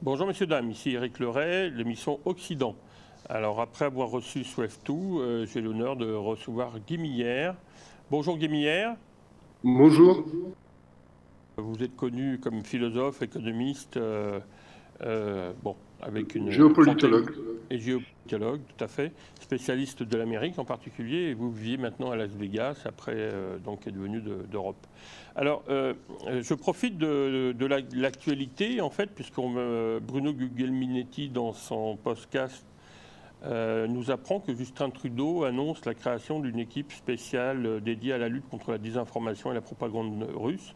Bonjour messieurs, dames, ici Éric Leray, l'émission Occident. Alors après avoir reçu SWIFT2, j'ai l'honneur de recevoir Guy Millière. Bonjour Guy Millière. Bonjour. Vous êtes connu comme philosophe, économiste, bon, avec une trentaine, Géopolitologue. et géopolitologue, tout à fait, spécialiste de l'Amérique en particulier, et vous vivez maintenant à Las Vegas, après donc est devenu d'Europe. Alors, je profite de l'actualité, en fait, puisque Bruno Guglielminetti, dans son podcast, nous apprend que Justin Trudeau annonce la création d'une équipe spéciale dédiée à la lutte contre la désinformation et la propagande russe.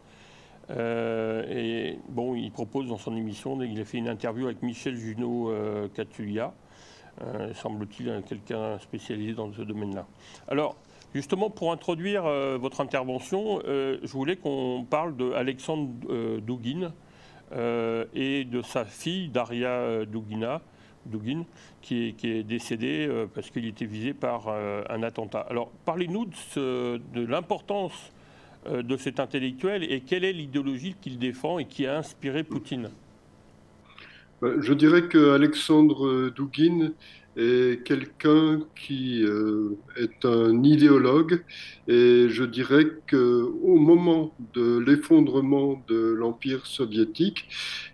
Et bon, il propose dans son émission, il a fait une interview avec Michel Junot-Catulia, semble-t-il quelqu'un spécialisé dans ce domaine-là. Alors, justement, pour introduire votre intervention, je voulais qu'on parle d'Alexandre Douguine et de sa fille, Daria Douguine, qui est décédée parce qu'il était visé par un attentat. Alors, parlez-nous de l'importance de cet intellectuel et quelle est l'idéologie qu'il défend et qui a inspiré Poutine? Je dirais que Alexandre Douguine est quelqu'un qui est un idéologue et je dirais qu'au moment de l'effondrement de l'Empire soviétique,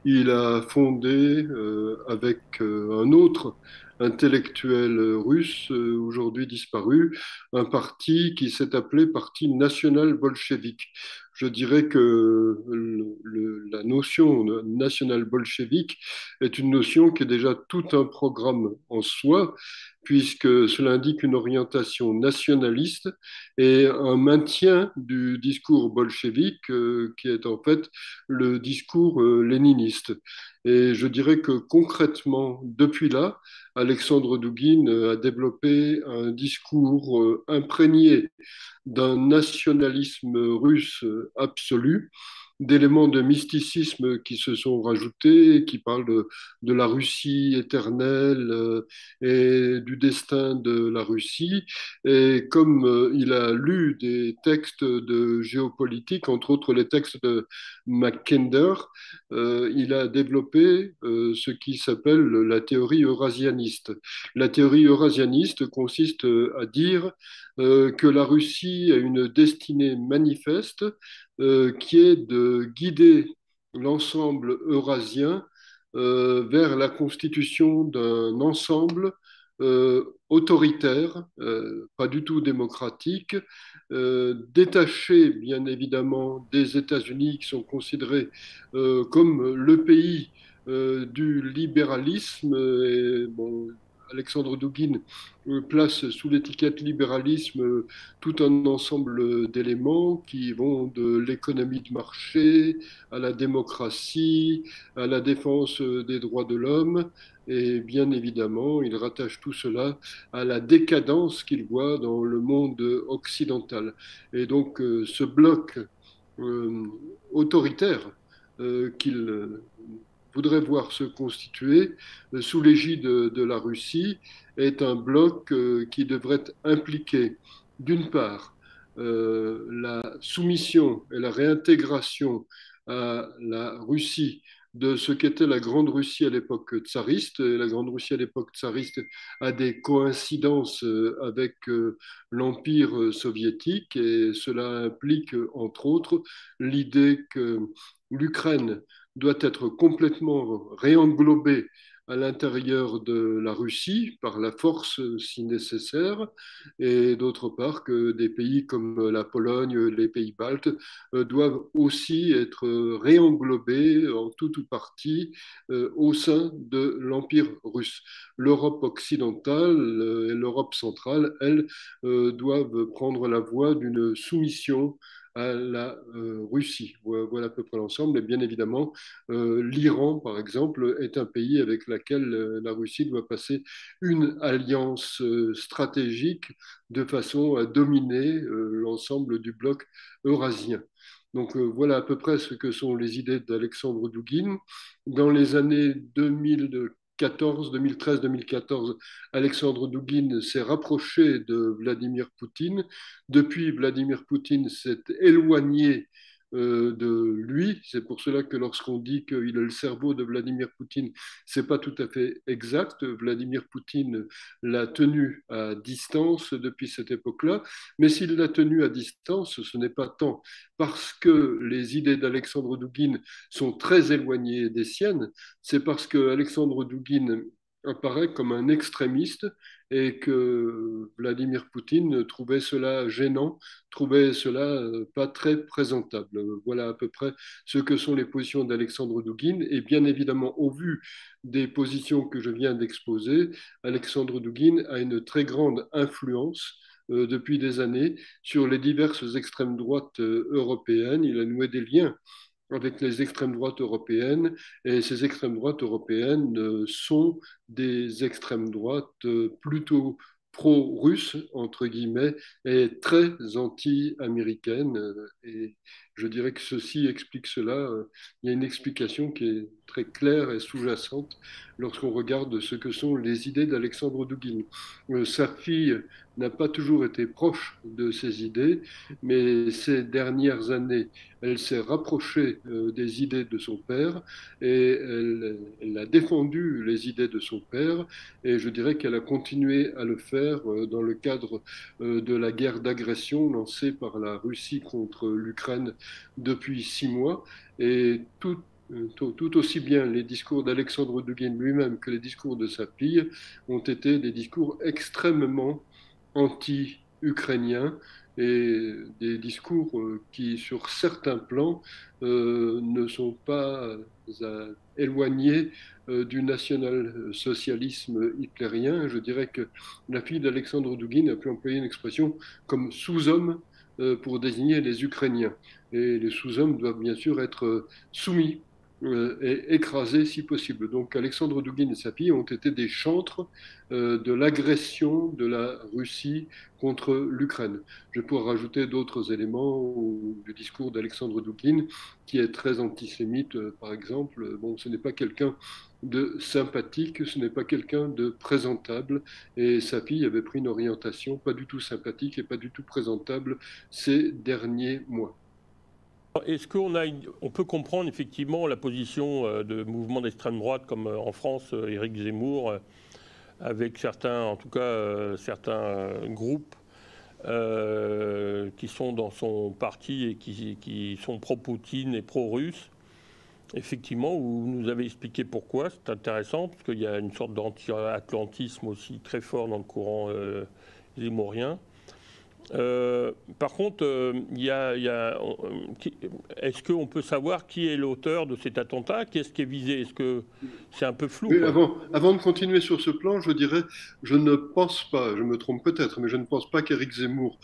il a fondé avec un autre intellectuel russe, aujourd'hui disparu, un parti qui s'est appelé Parti national-bolchevique. Je dirais que la notion national-bolchevique est une notion qui est déjà tout un programme en soi, puisque cela indique une orientation nationaliste et un maintien du discours bolchevique, qui est en fait le discours léniniste. Et je dirais que concrètement, depuis là, Alexandre Douguine a développé un discours imprégné d'un nationalisme russe absolu, d'éléments de mysticisme qui se sont rajoutés, qui parlent de la Russie éternelle et du destin de la Russie. Et comme il a lu des textes de géopolitique, entre autres les textes de Mackinder, il a développé ce qui s'appelle la théorie eurasianiste. La théorie eurasianiste consiste à dire que la Russie a une destinée manifeste qui est de guider l'ensemble eurasien vers la constitution d'un ensemble autoritaire, pas du tout démocratique, détaché bien évidemment des États-Unis qui sont considérés comme le pays du libéralisme. Et, bon, Alexandre Douguine place sous l'étiquette libéralisme tout un ensemble d'éléments qui vont de l'économie de marché à la démocratie, à la défense des droits de l'homme. Et bien évidemment, il rattache tout cela à la décadence qu'il voit dans le monde occidental. Et donc, ce bloc euh, autoritaire qu'il voudrait voir se constituer sous l'égide de la Russie est un bloc qui devrait impliquer, d'une part, la soumission et la réintégration à la Russie de ce qu'était la Grande Russie à l'époque tsariste. Et la Grande Russie à l'époque tsariste a des coïncidences avec l'Empire soviétique et cela implique, entre autres, l'idée que l'Ukraine doit être complètement réenglobée à l'intérieur de la Russie par la force si nécessaire, et d'autre part que des pays comme la Pologne, les pays baltes doivent aussi être réenglobés en tout ou partie au sein de l'Empire russe. L'Europe occidentale et l'Europe centrale, elles, doivent prendre la voie d'une soumission à la Russie. Voilà à peu près l'ensemble. Et bien évidemment, l'Iran, par exemple, est un pays avec lequel la Russie doit passer une alliance stratégique de façon à dominer l'ensemble du bloc eurasien. Donc voilà à peu près ce que sont les idées d'Alexandre Douguine. Dans les années 2014, 2013, 2014, Alexandre Douguine s'est rapproché de Vladimir Poutine. Depuis, Vladimir Poutine s'est éloigné de lui. C'est pour cela que lorsqu'on dit qu'il a le cerveau de Vladimir Poutine, c'est pas tout à fait exact. Vladimir Poutine l'a tenu à distance depuis cette époque-là, mais s'il l'a tenu à distance, ce n'est pas tant parce que les idées d'Alexandre Douguine sont très éloignées des siennes, c'est parce que Alexandre Douguine apparaît comme un extrémiste et que Vladimir Poutine trouvait cela gênant, trouvait cela pas très présentable. Voilà à peu près ce que sont les positions d'Alexandre Douguine. Et bien évidemment, au vu des positions que je viens d'exposer, Alexandre Douguine a une très grande influence depuis des années sur les diverses extrêmes droites européennes. Il a noué des liens avec les extrêmes droites européennes. Et ces extrêmes droites européennes sont des extrêmes droites plutôt pro-russes, entre guillemets, et très anti-américaines. Et je dirais que ceci explique cela. Il y a une explication qui est très claire et sous-jacente lorsqu'on regarde ce que sont les idées d'Alexandre Douguin. Sa fille n'a pas toujours été proche de ses idées, mais ces dernières années, elle s'est rapprochée des idées de son père et elle a défendu les idées de son père et je dirais qu'elle a continué à le faire dans le cadre de la guerre d'agression lancée par la Russie contre l'Ukraine depuis 6 mois et tout aussi bien les discours d'Alexandre Dugin lui-même que les discours de sa fille ont été des discours extrêmement anti-ukrainiens et des discours qui, sur certains plans, ne sont pas éloignés du national-socialisme hitlérien. Je dirais que la fille d'Alexandre Dugin a pu employer une expression comme sous-homme pour désigner les Ukrainiens. Et les sous-hommes doivent bien sûr être soumis et écrasés si possible. Donc Alexandre Douguin et sa fille ont été des chantres de l'agression de la Russie contre l'Ukraine. Je pourrais rajouter d'autres éléments du discours d'Alexandre Douguin qui est très antisémite, par exemple. Bon, ce n'est pas quelqu'un de sympathique, ce n'est pas quelqu'un de présentable, et sa fille avait pris une orientation pas du tout sympathique et pas du tout présentable ces derniers mois. Est-ce on peut comprendre effectivement la position de mouvements d'extrême droite comme en France, Éric Zemmour, avec certains, en tout cas certains groupes qui sont dans son parti et qui sont pro-Poutine et pro-russe, effectivement, vous nous avez expliqué pourquoi, c'est intéressant, parce qu'il y a une sorte d'anti-atlantisme aussi très fort dans le courant zémourien. Par contre, est-ce qu'on peut savoir qui est l'auteur de cet attentat? Qu'est-ce qui est visé? Est-ce que c'est un peu flou, Oui, quoi? avant de continuer sur ce plan, je dirais, je ne pense pas, je me trompe peut-être, mais je ne pense pas qu'Éric Zemmour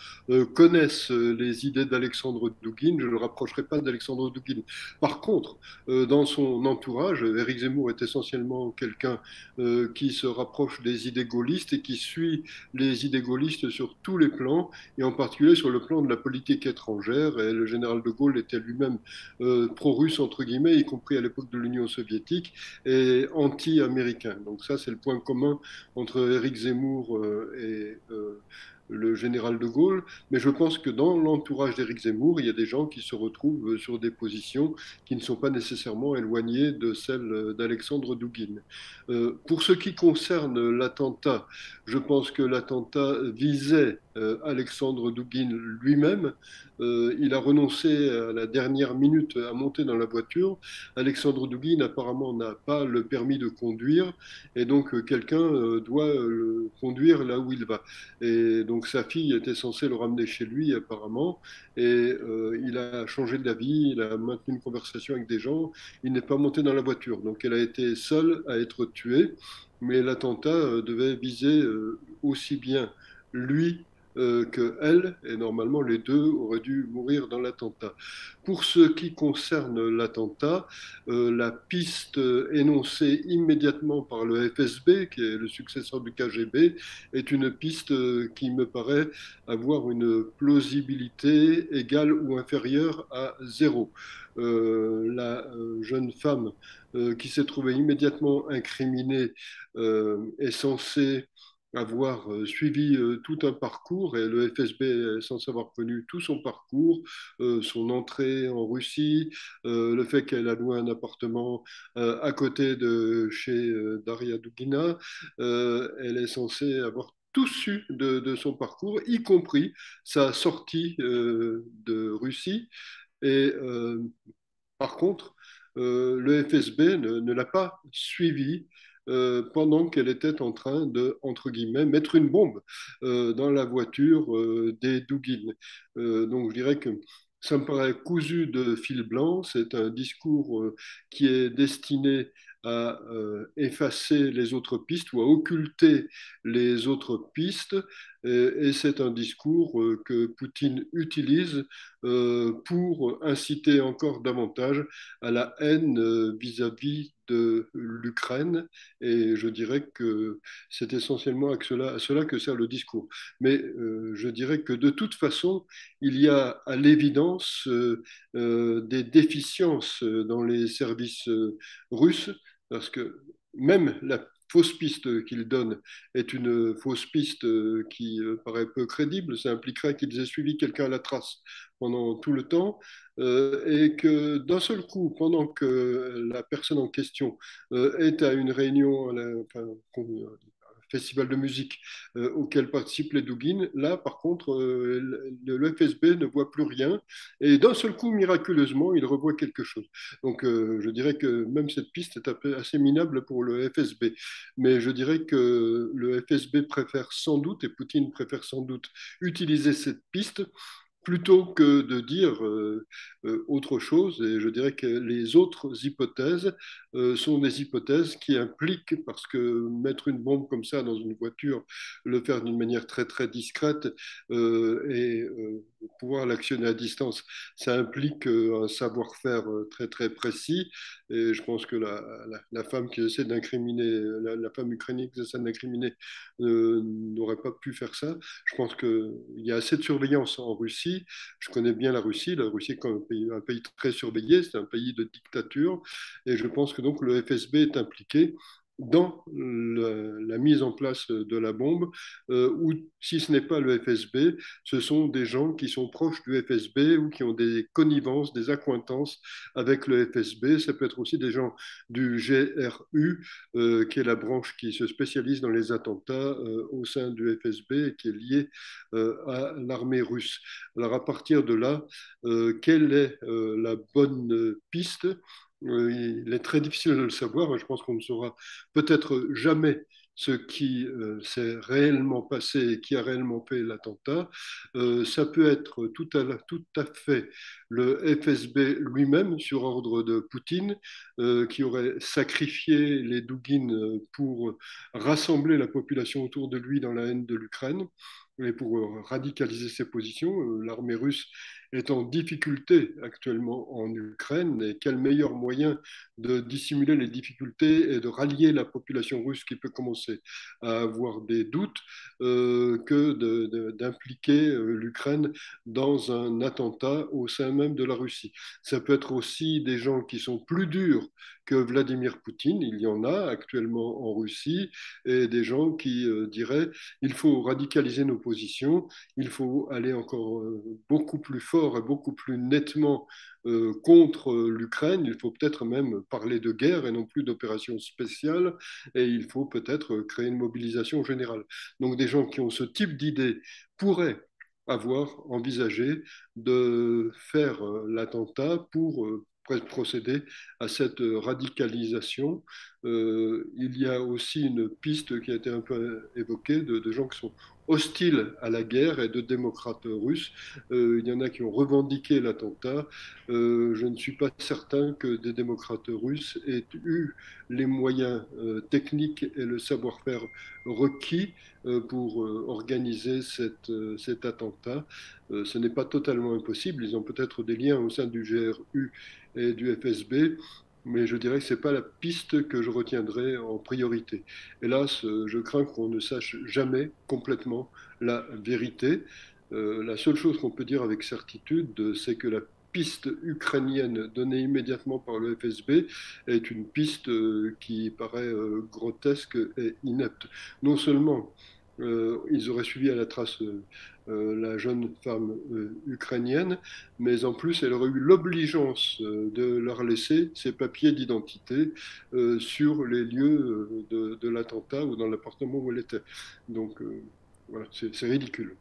connaisse les idées d'Alexandre Douguin. Je ne le rapprocherai pas d'Alexandre Douguin. Par contre, dans son entourage, Éric Zemmour est essentiellement quelqu'un qui se rapproche des idées gaullistes et qui suit les idées gaullistes sur tous les plans, et en particulier sur le plan de la politique étrangère. Et le général de Gaulle était lui-même pro-russe, entre guillemets, y compris à l'époque de l'Union soviétique, et anti-américain. Donc ça, c'est le point commun entre Éric Zemmour et le général de Gaulle. Mais je pense que dans l'entourage d'Éric Zemmour, il y a des gens qui se retrouvent sur des positions qui ne sont pas nécessairement éloignées de celles d'Alexandre Douguin. Pour ce qui concerne l'attentat, je pense que l'attentat visait Alexandre Douguin lui-même. Il a renoncé à la dernière minute à monter dans la voiture. Alexandre Douguin apparemment n'a pas le permis de conduire et donc quelqu'un doit le conduire là où il va. Et donc sa fille était censée le ramener chez lui apparemment et il a changé d'avis, il a maintenu une conversation avec des gens, il n'est pas monté dans la voiture. Donc elle a été seule à être tuée, mais l'attentat devait viser aussi bien lui que elle, et normalement les deux auraient dû mourir dans l'attentat. Pour ce qui concerne l'attentat, la piste énoncée immédiatement par le FSB, qui est le successeur du KGB, est une piste qui me paraît avoir une plausibilité égale ou inférieure à zéro. La jeune femme qui s'est trouvée immédiatement incriminée est censée avoir suivi tout un parcours, et le FSB est censé avoir connu tout son parcours, son entrée en Russie, le fait qu'elle a loué un appartement à côté de chez Daria Dugina. Elle est censée avoir tout su de son parcours, y compris sa sortie de Russie. Et par contre, le FSB ne l'a pas suivi pendant qu'elle était en train de, entre guillemets, mettre une bombe dans la voiture des Douguines. Donc je dirais que ça me paraît cousu de fil blanc. C'est un discours qui est destiné à effacer les autres pistes ou à occulter les autres pistes. Et c'est un discours que Poutine utilise pour inciter encore davantage à la haine vis-à-vis de l'Ukraine. Et je dirais que c'est essentiellement à cela que sert le discours. Mais je dirais que de toute façon, il y a à l'évidence des déficiences dans les services russes, parce que même la fausse piste qu'il donne est une fausse piste qui paraît peu crédible. Ça impliquerait qu'ils aient suivi quelqu'un à la trace pendant tout le temps, et que d'un seul coup, pendant que la personne en question est à une réunion, enfin, un festival de musique auquel participent les Douguines, là, par contre, le FSB ne voit plus rien, et d'un seul coup, miraculeusement, il revoit quelque chose. Donc, je dirais que même cette piste est assez minable pour le FSB. Mais je dirais que le FSB préfère sans doute, et Poutine préfère sans doute, utiliser cette piste plutôt que de dire autre chose. Et je dirais que les autres hypothèses sont des hypothèses qui impliquent, parce que mettre une bombe comme ça dans une voiture, le faire d'une manière très très discrète et pouvoir l'actionner à distance, ça implique un savoir-faire très très précis. Et je pense que la femme qui essaie d'incriminer, la femme ukrainienne qui essaie d'incriminer n'aurait pas pu faire ça. Je pense qu'il y a assez de surveillance en Russie. Je connais bien la Russie. La Russie est comme un pays très surveillé, c'est un pays de dictature. Et je pense que donc le FSB est impliqué dans la mise en place de la bombe, ou si ce n'est pas le FSB, ce sont des gens qui sont proches du FSB ou qui ont des connivences, des accointances avec le FSB. Ça peut être aussi des gens du GRU, qui est la branche qui se spécialise dans les attentats au sein du FSB et qui est liée à l'armée russe. Alors à partir de là, quelle est la bonne piste? Il est très difficile de le savoir. Je pense qu'on ne saura peut-être jamais ce qui s'est réellement passé et qui a réellement fait l'attentat. Ça peut être tout à fait le FSB lui-même, sur ordre de Poutine, qui aurait sacrifié les Douguines pour rassembler la population autour de lui dans la haine de l'Ukraine et pour radicaliser ses positions. L'armée russe est en difficulté actuellement en Ukraine, et quel meilleur moyen de dissimuler les difficultés et de rallier la population russe qui peut commencer à avoir des doutes que d'impliquer l'Ukraine dans un attentat au sein même de la Russie. Ça peut être aussi des gens qui sont plus durs que Vladimir Poutine, il y en a actuellement en Russie, et des gens qui diraient il faut radicaliser nos positions, il faut aller encore beaucoup plus fort et beaucoup plus nettement contre l'Ukraine, il faut peut-être même parler de guerre et non plus d'opération spéciale, et il faut peut-être créer une mobilisation générale. Donc des gens qui ont ce type d'idée pourraient avoir envisagé de faire l'attentat pour procéder à cette radicalisation. Il y a aussi une piste qui a été un peu évoquée de gens qui sont hostiles à la guerre et de démocrates russes. Il y en a qui ont revendiqué l'attentat. Je ne suis pas certain que des démocrates russes aient eu les moyens techniques et le savoir-faire requis pour organiser cet attentat. Ce n'est pas totalement impossible. Ils ont peut-être des liens au sein du GRU et du FSB, mais je dirais que ce n'est pas la piste que je retiendrai en priorité. Hélas, je crains qu'on ne sache jamais complètement la vérité. La seule chose qu'on peut dire avec certitude, c'est que la piste ukrainienne donnée immédiatement par le FSB est une piste qui paraît grotesque et inepte. Non seulement Ils auraient suivi à la trace la jeune femme ukrainienne, mais en plus, elle aurait eu l'obligeance de leur laisser ses papiers d'identité sur les lieux de l'attentat ou dans l'appartement où elle était. Donc, voilà, c'est ridicule.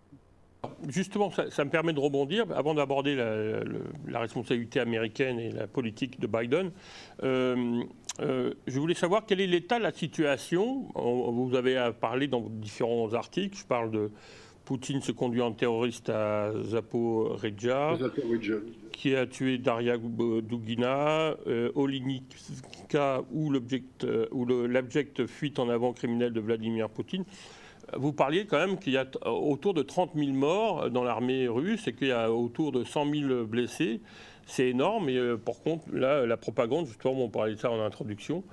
Justement, ça me permet de rebondir, avant d'aborder la responsabilité américaine et la politique de Biden. Je voulais savoir quel est l'état de la situation. Vous avez parlé dans différents articles, je parle de Poutine se conduit en terroriste à Zaporizhzhia, qui a tué Daria Dugina, Olenivka, ou l'abjecte fuite en avant criminelle de Vladimir Poutine. Vous parliez quand même qu'il y a autour de 30 000 morts dans l'armée russe et qu'il y a autour de 100 000 blessés. C'est énorme, et par contre, là, la propagande, justement, on parlait de ça en introduction,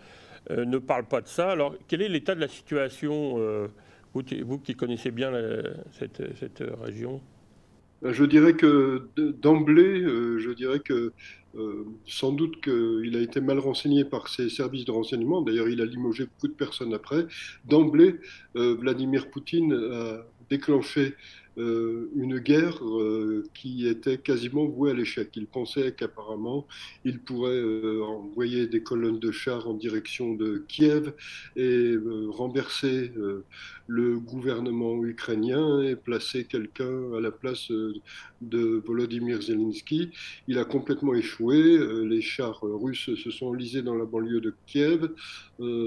ne parle pas de ça. Alors, quel est l'état de la situation, vous qui connaissez bien cette région? Je dirais que d'emblée, je dirais que sans doute qu'il a été mal renseigné par ses services de renseignement. D'ailleurs, il a limogé beaucoup de personnes après. D'emblée, Vladimir Poutine a déclenché une guerre qui était quasiment vouée à l'échec. Il pensait qu'apparemment, il pourrait envoyer des colonnes de chars en direction de Kiev et renverser le gouvernement ukrainien et placer quelqu'un à la place de Volodymyr Zelensky. Il a complètement échoué. Les chars russes se sont enlisés dans la banlieue de Kiev.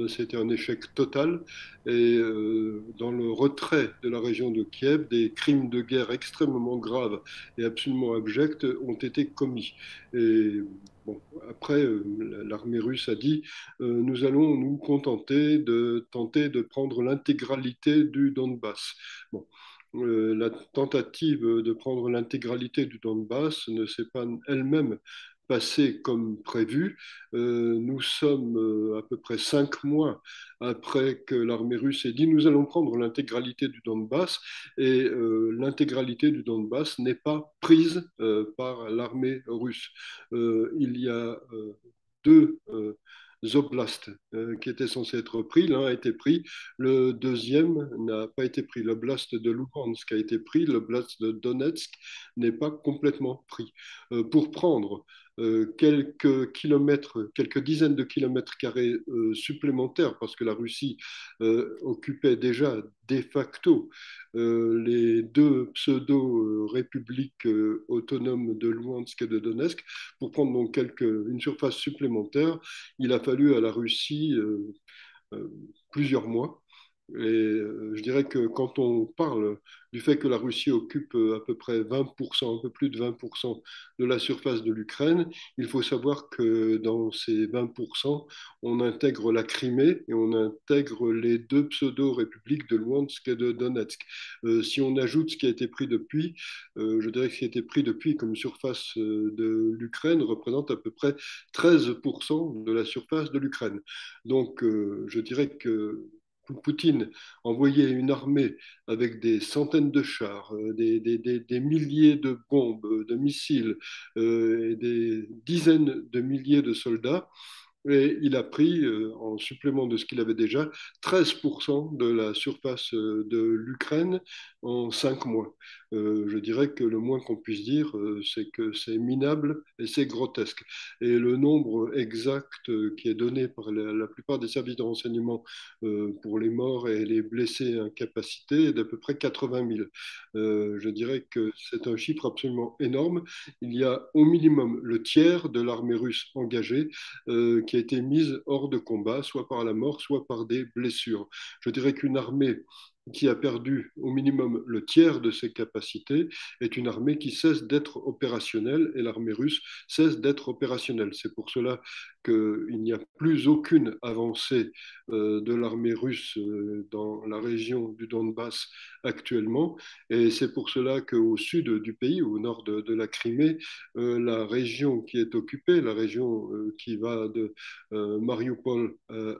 C'était un échec total. Et dans le retrait de la région de Kiev, des crimes de guerre extrêmement graves et absolument abjects ont été commis. Et bon, après, l'armée russe a dit nous allons nous contenter de tenter de prendre l'intégralité du Donbass. Bon, la tentative de prendre l'intégralité du Donbass ne s'est pas elle-même passée comme prévu. Nous sommes à peu près 5 mois après que l'armée russe ait dit nous allons prendre l'intégralité du Donbass et l'intégralité du Donbass n'est pas prise par l'armée russe. Il y a deux oblasts qui étaient censés être pris. L'un a été pris, le deuxième n'a pas été pris. L'oblast de Luhansk a été pris, l'oblast de Donetsk n'est pas complètement pris. Pour prendre quelques kilomètres, quelques dizaines de kilomètres carrés supplémentaires, parce que la Russie occupait déjà de facto les deux pseudo-républiques autonomes de Luhansk et de Donetsk, pour prendre donc une surface supplémentaire, il a fallu à la Russie plusieurs mois. Et je dirais que quand on parle du fait que la Russie occupe à peu près 20%, un peu plus de 20% de la surface de l'Ukraine, il faut savoir que dans ces 20%, on intègre la Crimée et on intègre les deux pseudo-républiques de Luhansk et de Donetsk. Si on ajoute ce qui a été pris depuis, je dirais que ce qui a été pris depuis comme surface de l'Ukraine représente à peu près 13% de la surface de l'Ukraine. Donc, je dirais que Poutine envoyait une armée avec des centaines de chars, des milliers de bombes, de missiles, et des dizaines de milliers de soldats. Et il a pris, en supplément de ce qu'il avait déjà, 13% de la surface de l'Ukraine en 5 mois. Je dirais que le moins qu'on puisse dire, c'est que c'est minable et c'est grotesque. Et le nombre exact qui est donné par la plupart des services de renseignement pour les morts et les blessés incapacités est d'à peu près 80 000. Je dirais que c'est un chiffre absolument énorme. Il y a au minimum le tiers de l'armée russe engagée qui a été mise hors de combat, soit par la mort, soit par des blessures. Je dirais qu'une armée qui a perdu au minimum le tiers de ses capacités est une armée qui cesse d'être opérationnelle et l'armée russe cesse d'être opérationnelle. C'est pour cela qu'il n'y a plus aucune avancée de l'armée russe dans la région du Donbass actuellement et c'est pour cela qu'au sud du pays, au nord de la Crimée, la région qui est occupée, la région qui va de Mariupol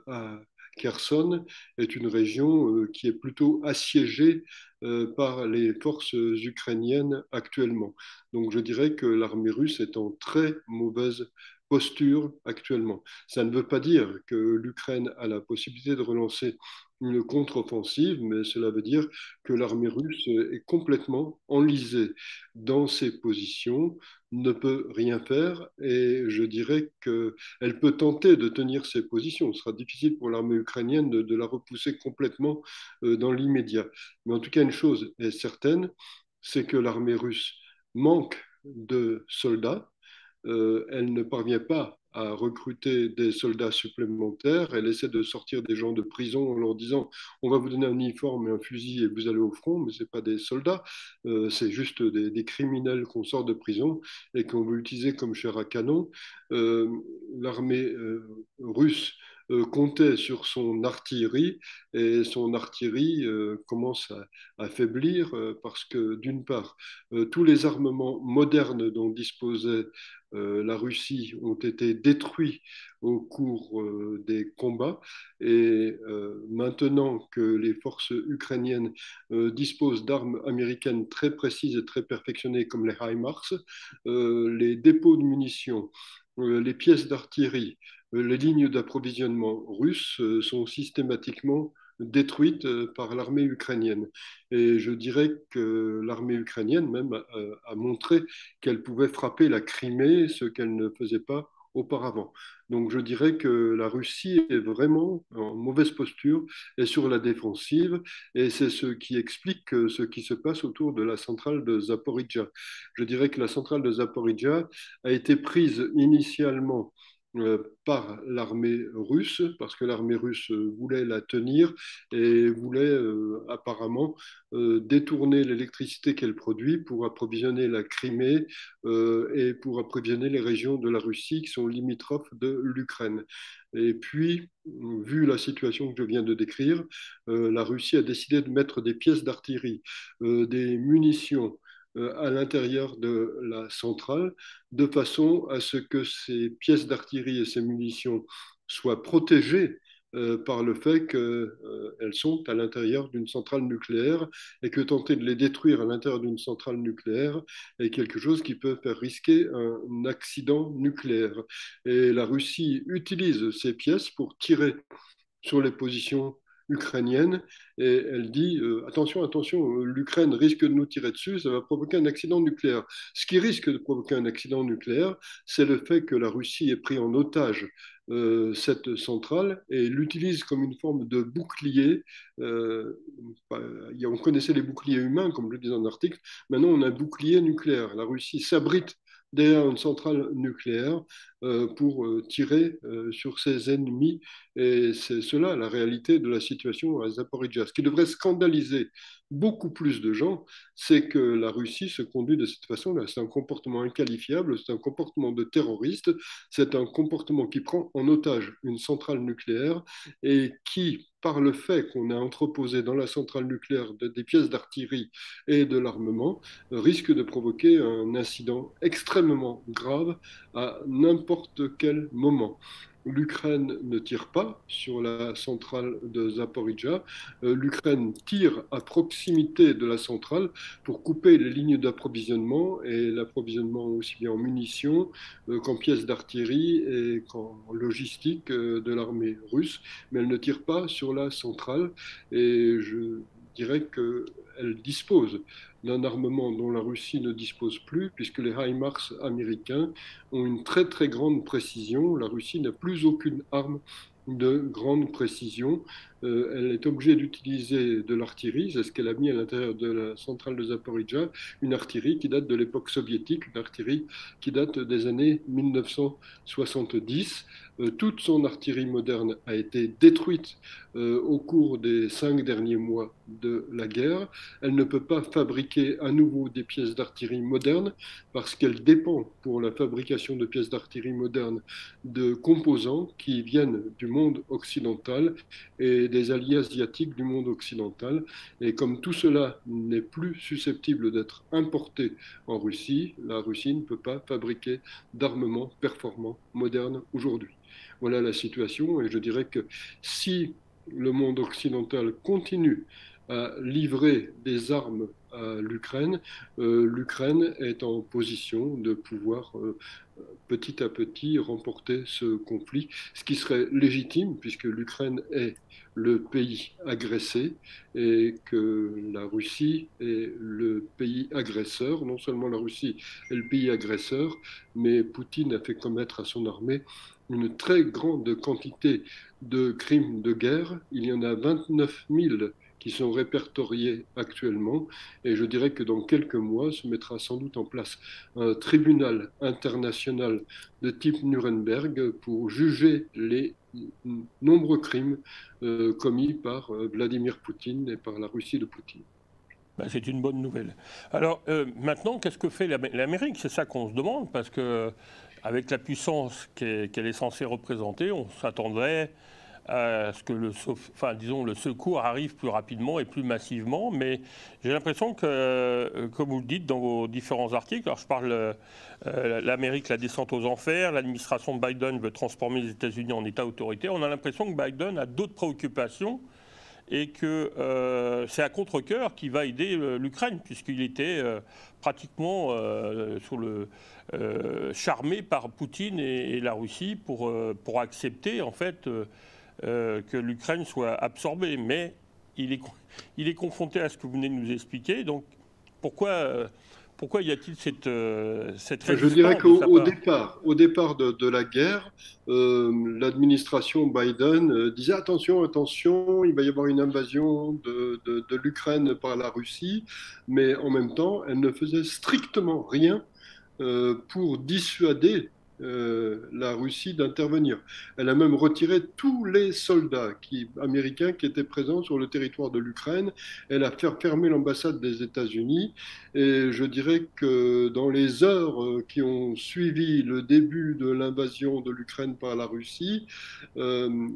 à Kherson est une région qui est plutôt assiégée par les forces ukrainiennes actuellement. Donc je dirais que l'armée russe est en très mauvaise posture actuellement. Ça ne veut pas dire que l'Ukraine a la possibilité de relancer une contre-offensive, mais cela veut dire que l'armée russe est complètement enlisée dans ses positions, ne peut rien faire, et je dirais qu'elle peut tenter de tenir ses positions. Ce sera difficile pour l'armée ukrainienne de la repousser complètement dans l'immédiat. Mais en tout cas, une chose est certaine, c'est que l'armée russe manque de soldats. Elle ne parvient pas à recruter des soldats supplémentaires. Elle essaie de sortir des gens de prison en leur disant on va vous donner un uniforme et un fusil et vous allez au front, mais ce n'est pas des soldats, c'est juste des criminels qu'on sort de prison et qu'on veut utiliser comme chair à canon. Euh, L'armée russe comptait sur son artillerie et son artillerie commence à faiblir parce que d'une part, tous les armements modernes dont disposait la Russie ont été détruits au cours des combats et maintenant que les forces ukrainiennes disposent d'armes américaines très précises et très perfectionnées comme les HIMARS, les dépôts de munitions, les pièces d'artillerie, les lignes d'approvisionnement russes sont systématiquement détruites par l'armée ukrainienne. Et je dirais que l'armée ukrainienne même a montré qu'elle pouvait frapper la Crimée, ce qu'elle ne faisait pas auparavant. Donc je dirais que la Russie est vraiment en mauvaise posture et sur la défensive, et c'est ce qui explique ce qui se passe autour de la centrale de Zaporizhzhia. Je dirais que la centrale de Zaporizhzhia a été prise initialement par l'armée russe, parce que l'armée russe voulait la tenir et voulait apparemment détourner l'électricité qu'elle produit pour approvisionner la Crimée et pour approvisionner les régions de la Russie qui sont limitrophes de l'Ukraine. Et puis, vu la situation que je viens de décrire, la Russie a décidé de mettre des pièces d'artillerie, des munitions, à l'intérieur de la centrale, de façon à ce que ces pièces d'artillerie et ces munitions soient protégées par le fait qu'elles sont à l'intérieur d'une centrale nucléaire et que tenter de les détruire à l'intérieur d'une centrale nucléaire est quelque chose qui peut faire risquer un accident nucléaire. Et la Russie utilise ces pièces pour tirer sur les positions ukrainiennes et elle dit attention, attention, l'Ukraine risque de nous tirer dessus, ça va provoquer un accident nucléaire. Ce qui risque de provoquer un accident nucléaire, c'est le fait que la Russie ait pris en otage cette centrale et l'utilise comme une forme de bouclier. On connaissait les boucliers humains, comme je le disais dans l'article, maintenant on a un bouclier nucléaire. La Russie s'abrite derrière une centrale nucléaire pour tirer sur ses ennemis. Et c'est cela la réalité de la situation à Zaporizhzhia. Ce qui devrait scandaliser beaucoup plus de gens, c'est que la Russie se conduit de cette façon-là. C'est un comportement inqualifiable, c'est un comportement de terroriste, c'est un comportement qui prend en otage une centrale nucléaire et qui, par le fait qu'on a entreposé dans la centrale nucléaire des pièces d'artillerie et de l'armement, risque de provoquer un incident extrêmement grave à n'importe quel moment. L'Ukraine ne tire pas sur la centrale de Zaporizhzhia. L'Ukraine tire à proximité de la centrale pour couper les lignes d'approvisionnement et l'approvisionnement aussi bien en munitions qu'en pièces d'artillerie et qu'en logistique de l'armée russe. Mais elle ne tire pas sur la centrale et je dirais qu'elle dispose d'un armement dont la Russie ne dispose plus, puisque les HIMARS américains ont une très très grande précision. La Russie n'a plus aucune arme de grande précision. Elle est obligée d'utiliser de l'artillerie, c'est ce qu'elle a mis à l'intérieur de la centrale de Zaporizhzhia, une artillerie qui date de l'époque soviétique, une artillerie qui date des années 1970. Toute son artillerie moderne a été détruite au cours des 5 derniers mois de la guerre. Elle ne peut pas fabriquer à nouveau des pièces d'artillerie modernes parce qu'elle dépend pour la fabrication de pièces d'artillerie modernes de composants qui viennent du monde occidental et des alliés asiatiques du monde occidental. Et comme tout cela n'est plus susceptible d'être importé en Russie, la Russie ne peut pas fabriquer d'armement performant moderne aujourd'hui. Voilà la situation et je dirais que si le monde occidental continue à livrer des armes à l'Ukraine, l'Ukraine est en position de pouvoir petit à petit remporter ce conflit, ce qui serait légitime puisque l'Ukraine est le pays agressé et que la Russie est le pays agresseur. Non seulement la Russie est le pays agresseur, mais Poutine a fait commettre à son armée une très grande quantité de crimes de guerre. Il y en a 29 000 qui sont répertoriés actuellement. Et je dirais que dans quelques mois se mettra sans doute en place un tribunal international de type Nuremberg pour juger les nombreux crimes commis par Vladimir Poutine et par la Russie de Poutine. Ben, c'est une bonne nouvelle. Alors maintenant, qu'est-ce que fait l'Amérique? C'est ça qu'on se demande, parce que avec la puissance qu'elle est censée représenter, on s'attendrait à ce que disons, le secours arrive plus rapidement et plus massivement. Mais j'ai l'impression que, comme vous le dites dans vos différents articles, alors je parle l'Amérique, la descente aux enfers, l'administration de Biden veut transformer les États-Unis en État autoritaire. On a l'impression que Biden a d'autres préoccupations et que c'est à contre-cœur qu'il va aider l'Ukraine, puisqu'il était pratiquement charmé par Poutine et la Russie pour accepter en fait que l'Ukraine soit absorbée. Mais il est confronté à ce que vous venez de nous expliquer. Donc pourquoi y a-t-il cette Je dirais résistance de sa qu'au part? départ, au départ de la guerre, l'administration Biden disait attention, attention, il va y avoir une invasion de l'Ukraine par la Russie, mais en même temps, elle ne faisait strictement rien pour dissuader la Russie d'intervenir. Elle a même retiré tous les soldats américains qui étaient présents sur le territoire de l'Ukraine. Elle a fait fermer l'ambassade des États-Unis. Et je dirais que dans les heures qui ont suivi le début de l'invasion de l'Ukraine par la Russie, euh,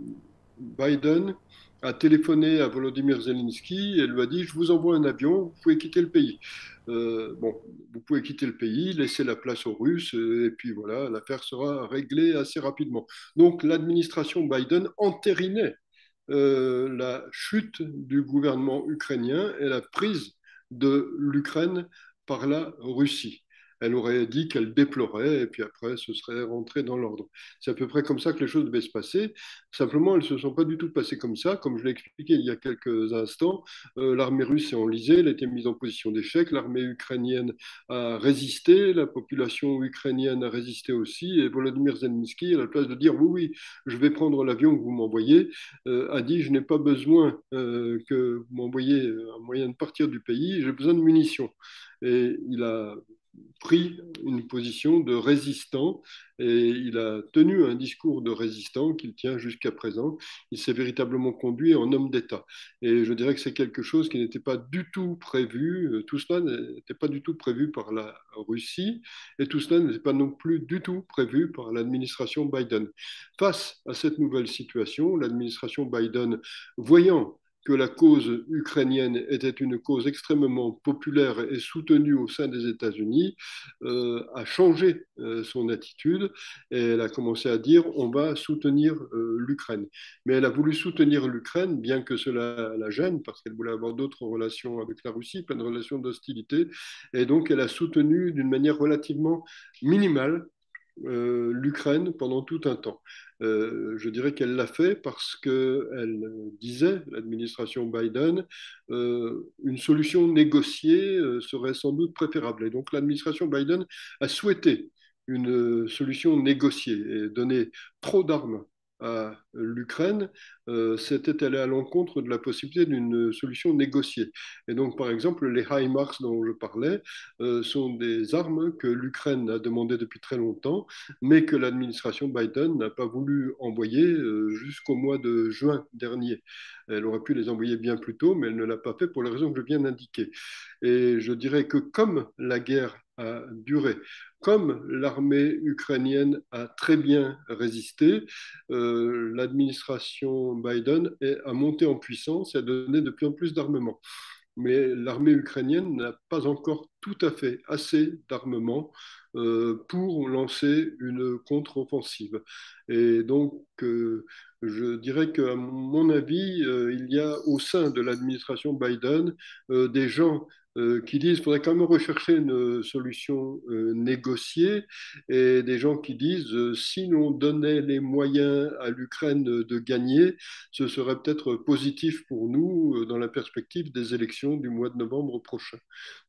Biden a téléphoné à Volodymyr Zelensky et lui a dit, je vous envoie un avion, vous pouvez quitter le pays. Bon, vous pouvez quitter le pays, laisser la place aux Russes, et puis voilà, l'affaire sera réglée assez rapidement. Donc l'administration Biden entérinait la chute du gouvernement ukrainien et la prise de l'Ukraine par la Russie. Elle aurait dit qu'elle déplorait et puis après ce serait rentré dans l'ordre. C'est à peu près comme ça que les choses devaient se passer. Simplement, elles ne se sont pas du tout passées comme ça. Comme je l'ai expliqué il y a quelques instants, l'armée russe s'est enlisée, elle a été mise en position d'échec, l'armée ukrainienne a résisté, la population ukrainienne a résisté aussi, et Volodymyr Zelensky, à la place de dire oui, oui, je vais prendre l'avion que vous m'envoyez, a dit je n'ai pas besoin que vous m'envoyiez un moyen de partir du pays, j'ai besoin de munitions. Et il a pris une position de résistant et il a tenu un discours de résistant qu'il tient jusqu'à présent. Il s'est véritablement conduit en homme d'État. Et je dirais que c'est quelque chose qui n'était pas du tout prévu. Tout cela n'était pas du tout prévu par la Russie et tout cela n'était pas non plus du tout prévu par l'administration Biden. Face à cette nouvelle situation, l'administration Biden, voyant que la cause ukrainienne était une cause extrêmement populaire et soutenue au sein des États-Unis, a changé son attitude et elle a commencé à dire on va soutenir l'Ukraine. Mais elle a voulu soutenir l'Ukraine, bien que cela la gêne, parce qu'elle voulait avoir d'autres relations avec la Russie, pas de relations d'hostilité, et donc elle a soutenu d'une manière relativement minimale l'Ukraine pendant tout un temps. Je dirais qu'elle l'a fait parce qu'elle disait, l'administration Biden, une solution négociée serait sans doute préférable. Et donc l'administration Biden a souhaité une solution négociée et donner trop d'armes à l'Ukraine, c'était aller à l'encontre de la possibilité d'une solution négociée. Et donc, par exemple, les HIMARS dont je parlais sont des armes que l'Ukraine a demandées depuis très longtemps, mais que l'administration Biden n'a pas voulu envoyer jusqu'au mois de juin dernier. Elle aurait pu les envoyer bien plus tôt, mais elle ne l'a pas fait pour les raisons que je viens d'indiquer. Et je dirais que comme la guerre a duré, comme l'armée ukrainienne a très bien résisté, l'administration Biden a monté en puissance et a donné de plus en plus d'armement. Mais l'armée ukrainienne n'a pas encore tout à fait assez d'armement pour lancer une contre-offensive. Et donc, je dirais qu'à mon avis, il y a au sein de l'administration Biden des gens qui disent qu'il faudrait quand même rechercher une solution négociée, et des gens qui disent si l'on donnait les moyens à l'Ukraine de gagner, ce serait peut-être positif pour nous dans la perspective des élections du mois de novembre prochain.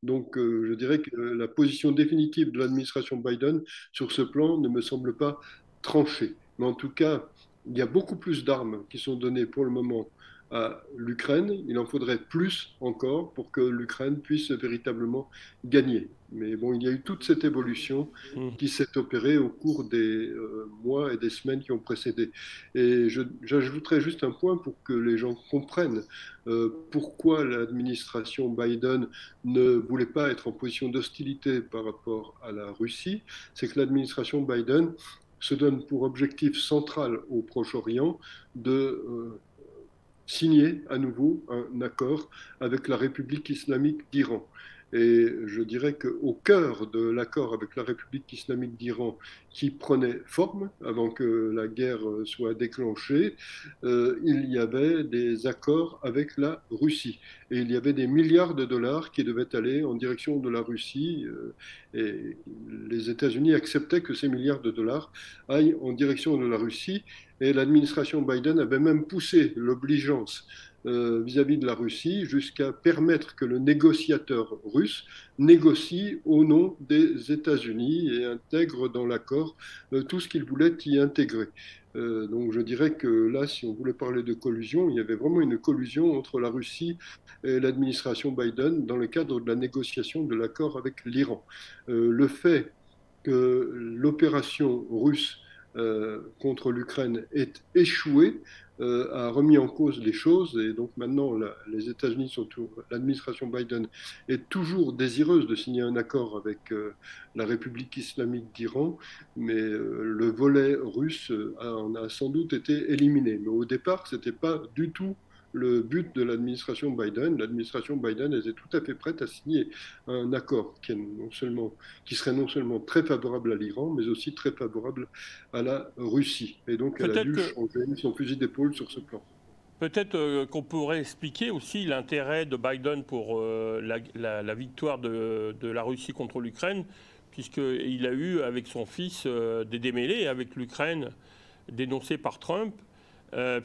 Donc je dirais que la position définitive de l'administration Biden sur ce plan ne me semble pas tranchée. Mais en tout cas, il y a beaucoup plus d'armes qui sont données pour le moment à l'Ukraine. Il en faudrait plus encore pour que l'Ukraine puisse véritablement gagner. Mais bon, il y a eu toute cette évolution Mm. qui s'est opérée au cours des mois et des semaines qui ont précédé. Et j'ajouterais juste un point pour que les gens comprennent pourquoi l'administration Biden ne voulait pas être en position d'hostilité par rapport à la Russie. C'est que l'administration Biden se donne pour objectif central au Proche-Orient de signer à nouveau un accord avec la République islamique d'Iran. Et je dirais qu'au cœur de l'accord avec la République islamique d'Iran, qui prenait forme avant que la guerre soit déclenchée, il y avait des accords avec la Russie. Et il y avait des milliards de dollars qui devaient aller en direction de la Russie. Et les États-Unis acceptaient que ces milliards de dollars aillent en direction de la Russie. Et l'administration Biden avait même poussé l'obligeance vis-à-vis de la Russie jusqu'à permettre que le négociateur russe négocie au nom des États-Unis et intègre dans l'accord tout ce qu'il voulait y intégrer. Donc je dirais que là, si on voulait parler de collusion, il y avait vraiment une collusion entre la Russie et l'administration Biden dans le cadre de la négociation de l'accord avec l'Iran. Le fait que l'opération russe contre l'Ukraine est échouée a remis en cause les choses, et donc maintenant les États-Unis l'administration Biden est toujours désireuse de signer un accord avec la République islamique d'Iran, mais le volet russe en a sans doute été éliminé. Mais au départ, ce n'était pas du tout le but de l'administration Biden. L'administration Biden était tout à fait prête à signer un accord qui serait non seulement très favorable à l'Iran, mais aussi très favorable à la Russie. Et donc, elle a Peut-être dû que changer son fusil d'épaule sur ce plan. Peut-être qu'on pourrait expliquer aussi l'intérêt de Biden pour la victoire de la Russie contre l'Ukraine, puisqu'il a eu avec son fils des démêlés avec l'Ukraine dénoncés par Trump,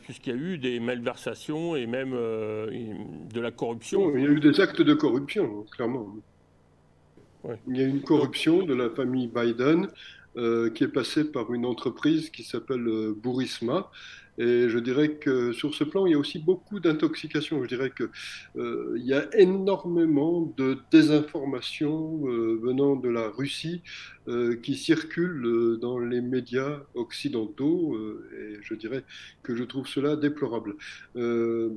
puisqu'il y a eu des malversations et même de la corruption. Bon, il y a eu des actes de corruption, clairement. Ouais. Il y a une Donc corruption de la famille Biden qui est passée par une entreprise qui s'appelle Burisma. Et je dirais que sur ce plan, il y a aussi beaucoup d'intoxication. Je dirais que il y a énormément de désinformation venant de la Russie qui circule dans les médias occidentaux. Et je dirais que je trouve cela déplorable. Euh,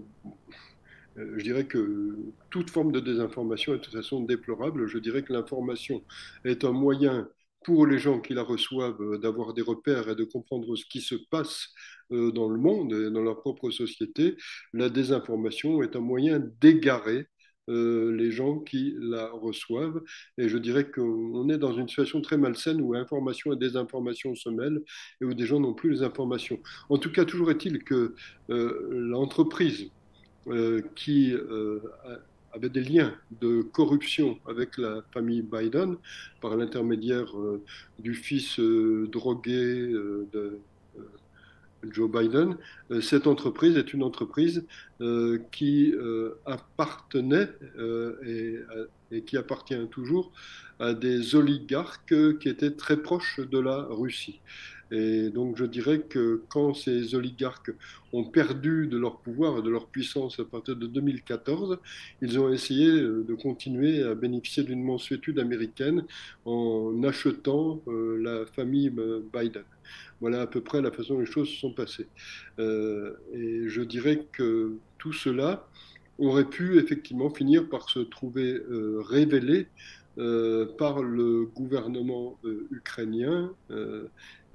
je dirais que toute forme de désinformation est de toute façon déplorable. Je dirais que l'information est un moyen pour les gens qui la reçoivent d'avoir des repères et de comprendre ce qui se passe dans le monde et dans leur propre société. La désinformation est un moyen d'égarer les gens qui la reçoivent. Et je dirais qu'on est dans une situation très malsaine où information et désinformation se mêlent et où des gens n'ont plus les informations. En tout cas, toujours est-il que l'entreprise qui avait des liens de corruption avec la famille Biden par l'intermédiaire du fils drogué de Joe Biden. Cette entreprise est une entreprise qui appartenait et qui appartient toujours à des oligarques qui étaient très proches de la Russie. Et donc je dirais que quand ces oligarques ont perdu de leur pouvoir et de leur puissance à partir de 2014, ils ont essayé de continuer à bénéficier d'une mansuétude américaine en achetant la famille Biden. Voilà à peu près la façon dont les choses se sont passées. Et je dirais que tout cela aurait pu effectivement finir par se trouver révélé par le gouvernement ukrainien.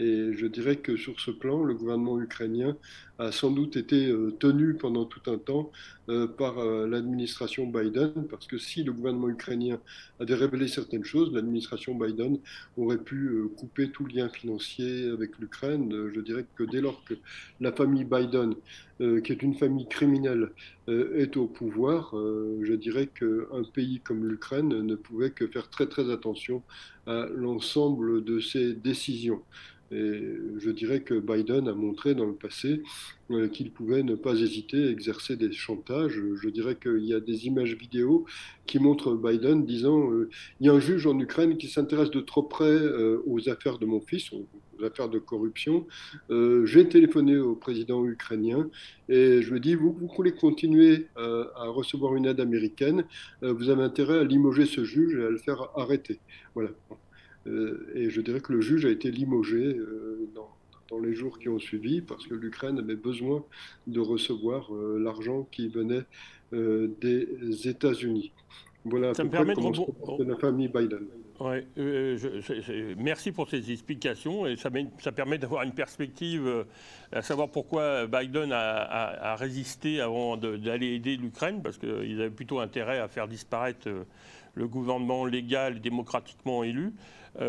Et je dirais que sur ce plan, le gouvernement ukrainien a sans doute été tenue pendant tout un temps par l'administration Biden, parce que si le gouvernement ukrainien avait révélé certaines choses, l'administration Biden aurait pu couper tout lien financier avec l'Ukraine. Je dirais que dès lors que la famille Biden, qui est une famille criminelle, est au pouvoir, je dirais qu'un pays comme l'Ukraine ne pouvait que faire très très attention à l'ensemble de ses décisions. Et je dirais que Biden a montré dans le passé qu'il pouvait ne pas hésiter à exercer des chantages. Je dirais qu'il y a des images vidéo qui montrent Biden disant il y a un juge en Ukraine qui s'intéresse de trop près aux affaires de mon fils, aux affaires de corruption. J'ai téléphoné au président ukrainien et je me dis, vous voulez continuer à recevoir une aide américaine, vous avez intérêt à limoger ce juge et à le faire arrêter. Voilà. Et je dirais que le juge a été limogé dans les jours qui ont suivi parce que l'Ukraine avait besoin de recevoir l'argent qui venait des États-Unis. Voilà à Ça peu me près permet de comment se rebondir. comportait la famille Biden. Ouais, merci pour ces explications et ça permet d'avoir une perspective, à savoir pourquoi Biden a résisté avant d'aller aider l'Ukraine, parce qu'ils avaient plutôt intérêt à faire disparaître le gouvernement légal et démocratiquement élu,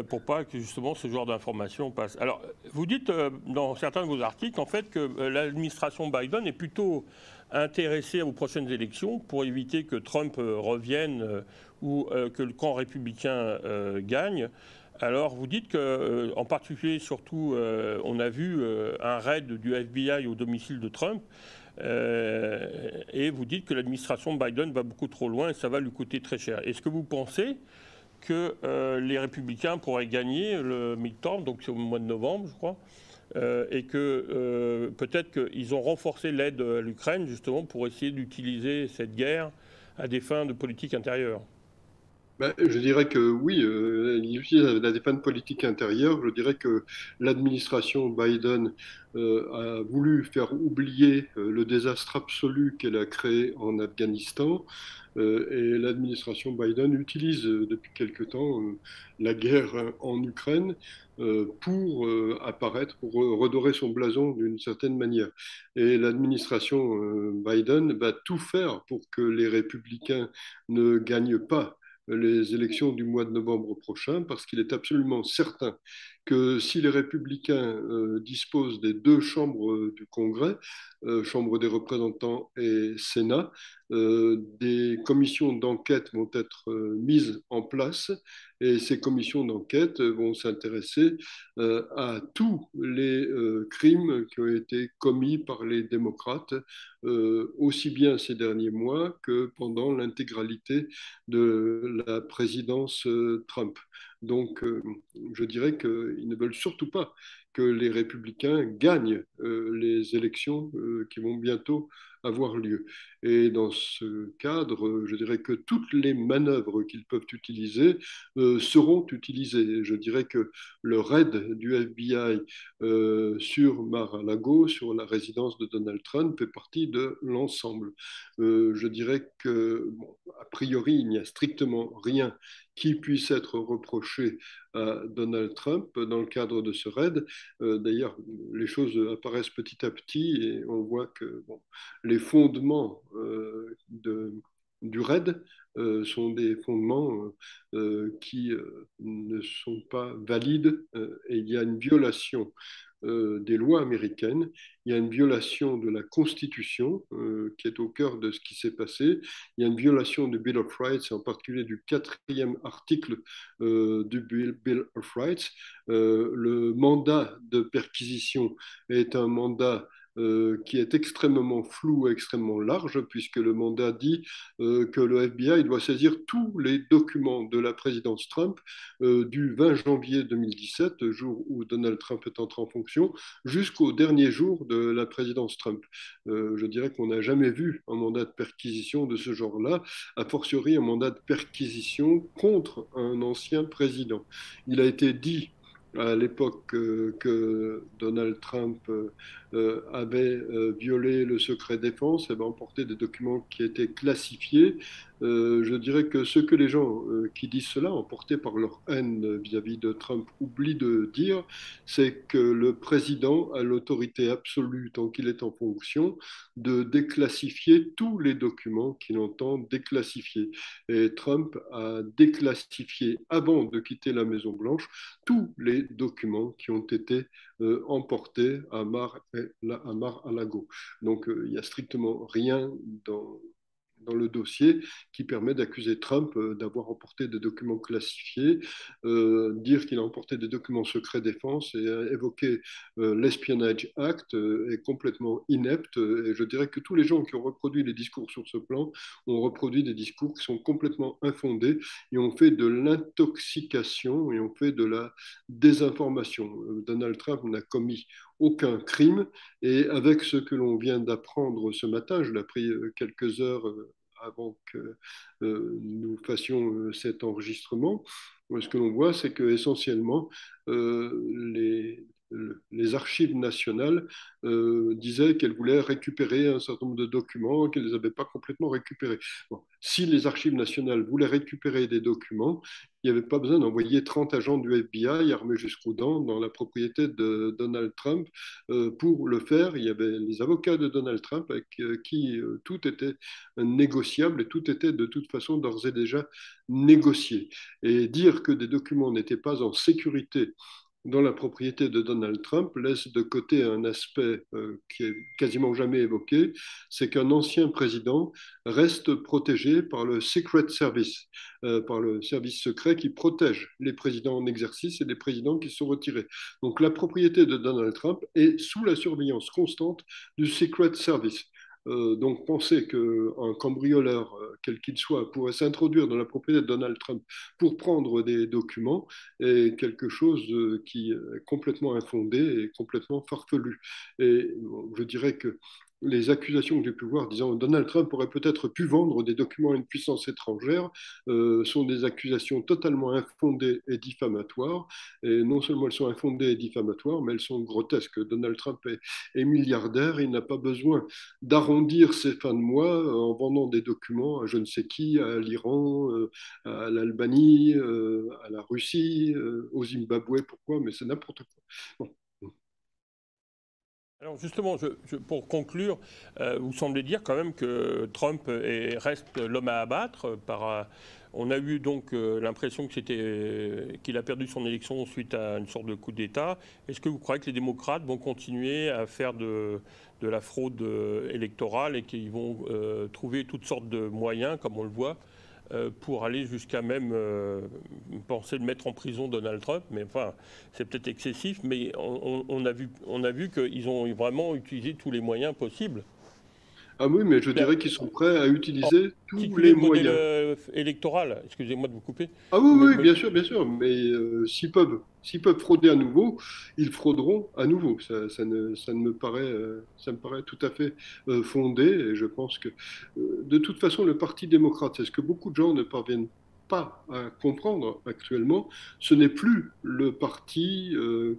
pour pas que justement ce genre d'informations passe. Alors, vous dites dans certains de vos articles en fait que l'administration Biden est plutôt intéressée aux prochaines élections pour éviter que Trump revienne ou que le camp républicain gagne. Alors vous dites que, en particulier, surtout, on a vu un raid du FBI au domicile de Trump. Et vous dites que l'administration Biden va beaucoup trop loin et ça va lui coûter très cher. Est-ce que vous pensez que les républicains pourraient gagner le midterm, donc c'est au mois de novembre, je crois, et que peut-être qu'ils ont renforcé l'aide à l'Ukraine justement pour essayer d'utiliser cette guerre à des fins de politique intérieure? Ben, je dirais que oui, il utilise la défense politique intérieure. Je dirais que l'administration Biden a voulu faire oublier le désastre absolu qu'elle a créé en Afghanistan. Et l'administration Biden utilise depuis quelque temps la guerre en Ukraine pour apparaître, pour redorer son blason d'une certaine manière. Et l'administration Biden va tout faire pour que les républicains ne gagnent pas les élections du mois de novembre prochain, parce qu'il est absolument certain que si les républicains disposent des deux chambres du Congrès, Chambre des représentants et Sénat, des commissions d'enquête vont être mises en place et ces commissions d'enquête vont s'intéresser à tous les crimes qui ont été commis par les démocrates, aussi bien ces derniers mois que pendant l'intégralité de la présidence Trump. Donc, je dirais qu'ils ne veulent surtout pas que les républicains gagnent les élections qui vont bientôt avoir lieu. Et dans ce cadre, je dirais que toutes les manœuvres qu'ils peuvent utiliser seront utilisées. Je dirais que le raid du FBI sur Mar-a-Lago, sur la résidence de Donald Trump, fait partie de l'ensemble. Je dirais que, bon, a priori, il n'y a strictement rien qui puisse être reproché à Donald Trump dans le cadre de ce raid. D'ailleurs, les choses apparaissent petit à petit et on voit que bon, les fondements du raid sont des fondements qui ne sont pas valides et il y a une violation des lois américaines, il y a une violation de la Constitution qui est au cœur de ce qui s'est passé, il y a une violation du Bill of Rights, en particulier du quatrième article du Bill of Rights. Le mandat de perquisition est un mandat qui est extrêmement flou, extrêmement large, puisque le mandat dit que le FBI doit saisir tous les documents de la présidence Trump du 20 janvier 2017, jour où Donald Trump est entré en fonction, jusqu'au dernier jour de la présidence Trump. Je dirais qu'on n'a jamais vu un mandat de perquisition de ce genre-là, a fortiori un mandat de perquisition contre un ancien président. Il a été dit à l'époque que Donald Trump avait violé le secret défense, avait emporté des documents qui étaient classifiés. Je dirais que ce que les gens qui disent cela, emportés par leur haine vis-à-vis de Trump, oublient de dire, c'est que le président a l'autorité absolue, tant qu'il est en fonction, de déclassifier tous les documents qu'il entend déclassifier. Et Trump a déclassifié, avant de quitter la Maison-Blanche, tous les documents qui ont été emportés à Mar-a-Lago. Donc, il n'y a strictement rien dans le dossier qui permet d'accuser Trump d'avoir emporté des documents classifiés, dire qu'il a emporté des documents secrets défense et évoquer l'Espionage Act est complètement inepte. Et je dirais que tous les gens qui ont reproduit les discours sur ce plan ont reproduit des discours qui sont complètement infondés et ont fait de l'intoxication et ont fait de la désinformation. Donald Trump n'a commis aucun crime. Et avec ce que l'on vient d'apprendre ce matin, je l'ai appris quelques heures avant que nous fassions cet enregistrement, ce que l'on voit, c'est que essentiellement les archives nationales disaient qu'elles voulaient récupérer un certain nombre de documents qu'elles n'avaient pas complètement récupérés. Bon, si les archives nationales voulaient récupérer des documents, il n'y avait pas besoin d'envoyer 30 agents du FBI armés jusqu'aux dents dans la propriété de Donald Trump. Pour le faire, il y avait les avocats de Donald Trump avec qui tout était négociable et tout était de toute façon d'ores et déjà négocié. Et dire que des documents n'étaient pas en sécurité dans la propriété de Donald Trump laisse de côté un aspect qui est quasiment jamais évoqué, c'est qu'un ancien président reste protégé par le Secret Service, par le service secret qui protège les présidents en exercice et les présidents qui sont retirés. Donc la propriété de Donald Trump est sous la surveillance constante du Secret Service. Donc penser qu'un cambrioleur, quel qu'il soit, pourrait s'introduire dans la propriété de Donald Trump pour prendre des documents est quelque chose qui est complètement infondé et complètement farfelu. Et bon, je dirais que les accusations que j'ai pu voir disant Donald Trump aurait peut-être pu vendre des documents à une puissance étrangère sont des accusations totalement infondées et diffamatoires. Et non seulement elles sont infondées et diffamatoires, mais elles sont grotesques. Donald Trump est milliardaire, il n'a pas besoin d'arrondir ses fins de mois en vendant des documents à je ne sais qui, à l'Iran, à l'Albanie, à la Russie, au Zimbabwe, pourquoi, mais c'est n'importe quoi. Bon. Alors justement, pour conclure, vous semblez dire quand même que Trump reste l'homme à abattre. On a eu donc l'impression qu'il a perdu son élection suite à une sorte de coup d'État. Est-ce que vous croyez que les démocrates vont continuer à faire de la fraude électorale et qu'ils vont trouver toutes sortes de moyens, comme on le voit, pour aller jusqu'à même penser de mettre en prison Donald Trump, mais enfin, c'est peut-être excessif, mais on a vu qu'ils ont vraiment utilisé tous les moyens possibles. Ah oui, mais je dirais qu'ils sont prêts à En utiliser tous particulier les le modèle moyens. électoral, excusez-moi de vous couper, Ah oui, mais, oui, bien sûr, mais s'ils peuvent frauder à nouveau, ils frauderont à nouveau. Ça me paraît, ça me paraît tout à fait fondé et je pense que de toute façon, le Parti démocrate, c'est ce que beaucoup de gens ne parviennent pas à comprendre actuellement, ce n'est plus le parti